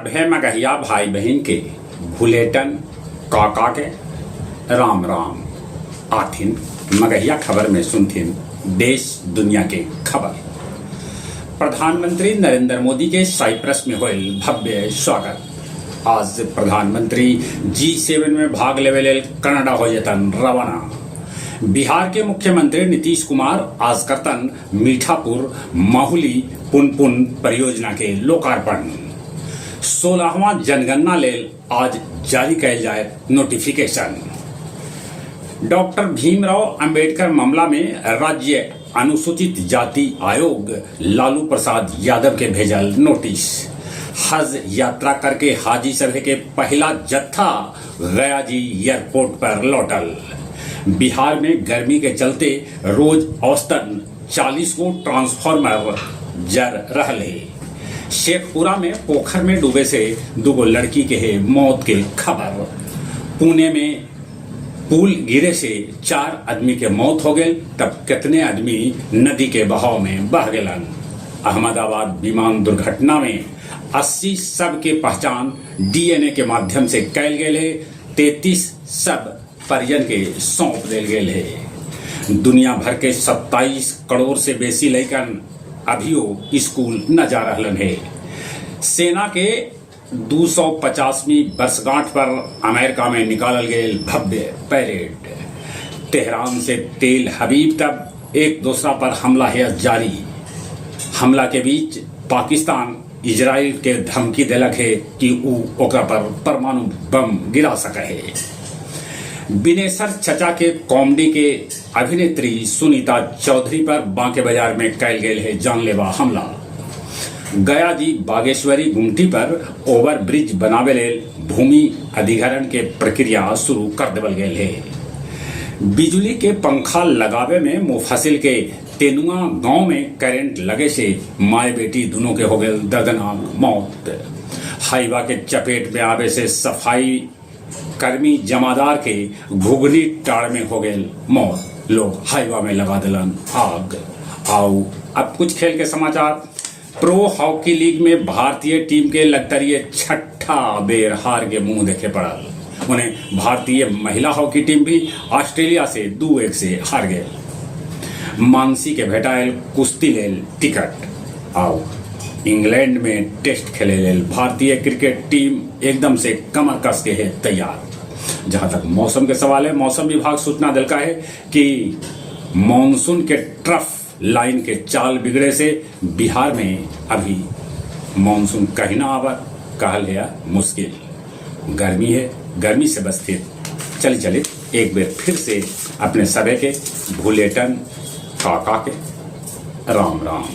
सभे मगहिया भाई बहन के भूलेटन काका के राम राम आथिन। मगहिया खबर में सुनथिन देश दुनिया के खबर। प्रधानमंत्री नरेंद्र मोदी के साइप्रस में होल भव्य स्वागत। आज प्रधानमंत्री G7 में भाग लेवे लेल कनाडा हो जतन रवाना। बिहार के मुख्यमंत्री नीतीश कुमार आज करतन मीठापुर माहुली पुनपुन परियोजना के लोकार्पण। 16वां जनगणना लेल आज जारी कैल जाए नोटिफिकेशन। डॉक्टर भीमराव अंबेडकर मामला में राज्य अनुसूचित जाति आयोग लालू प्रसाद यादव के भेजल नोटिस। हज यात्रा करके हाजी सभे के पहला जत्था गयाजी एयरपोर्ट पर लौटल। बिहार में गर्मी के चलते रोज औसतन 40 को ट्रांसफार्मर जर रहले। शेखपुरा में पोखर में डूबे से 2 लड़की के है मौत के खबर। पुणे में पुल गिरे से 4 आदमी के मौत हो गए, तब कितने आदमी नदी के बहाव में बह गए। अहमदाबाद विमान दुर्घटना में 80 शव के पहचान DNA के माध्यम से कैल गए है। 33 शव परिजन के सौंप दिल गए है। दुनिया भर के 27 करोड़ से बेसी लड़कन अभियो स्कूल न जा रहलन है। सेना के 250वीं वर्षगांठ पर अमेरिका में निकालल गए भव्य परेड। तेहरान से तेल हबीब तक एक दूसरा पर हमला है जारी। हमला के बीच पाकिस्तान इजराइल के धमकी दिलक है कि ऊ ओकरा पर परमाणु बम गिरा सके है। बिनेसर चचा के कॉमेडी के अभिनेत्री सुनीता चौधरी पर बांके बाजार में कैल गए है जानलेवा हमला। गया जी बागेश्वरी गुमटी पर ओवर ब्रिज बनावे लेल भूमि अधिग्रहण के प्रक्रिया शुरू कर देवल गए है। बिजली के पंखा लगावे में मुफसिल के तेनुआ गांव में करंट लगे से माए बेटी दोनों के हो गए दर्दनाक मौत। हाईवा के चपेट में आवे से सफाई कर्मी जमादार के घुघनी टाड़ में हो गए मौत। लोग हाईवा में लगा दिलन आग। आओ अब कुछ खेल के समाचार। प्रो हॉकी लीग में भारतीय टीम के लगतरिये 6ठा बेर हार के मुंह देखे पड़ल। उन्हें भारतीय महिला हॉकी टीम भी ऑस्ट्रेलिया से 2-1 से हार गए। मानसी के भेटायल कुश्ती लेल टिकट। आओ इंग्लैंड में टेस्ट खेले लेल भारतीय क्रिकेट टीम एकदम से कमर कस के है तैयार। जहां तक मौसम के सवाल है, मौसम विभाग सूचना दिलका है कि मानसून के ट्रफ लाइन के चाल बिगड़े से बिहार में अभी मानसून कहीं ना आवत कहल है मुश्किल। गर्मी है, गर्मी से बचते चले एक बार फिर से अपने सबे के भूलेटन काका के राम राम।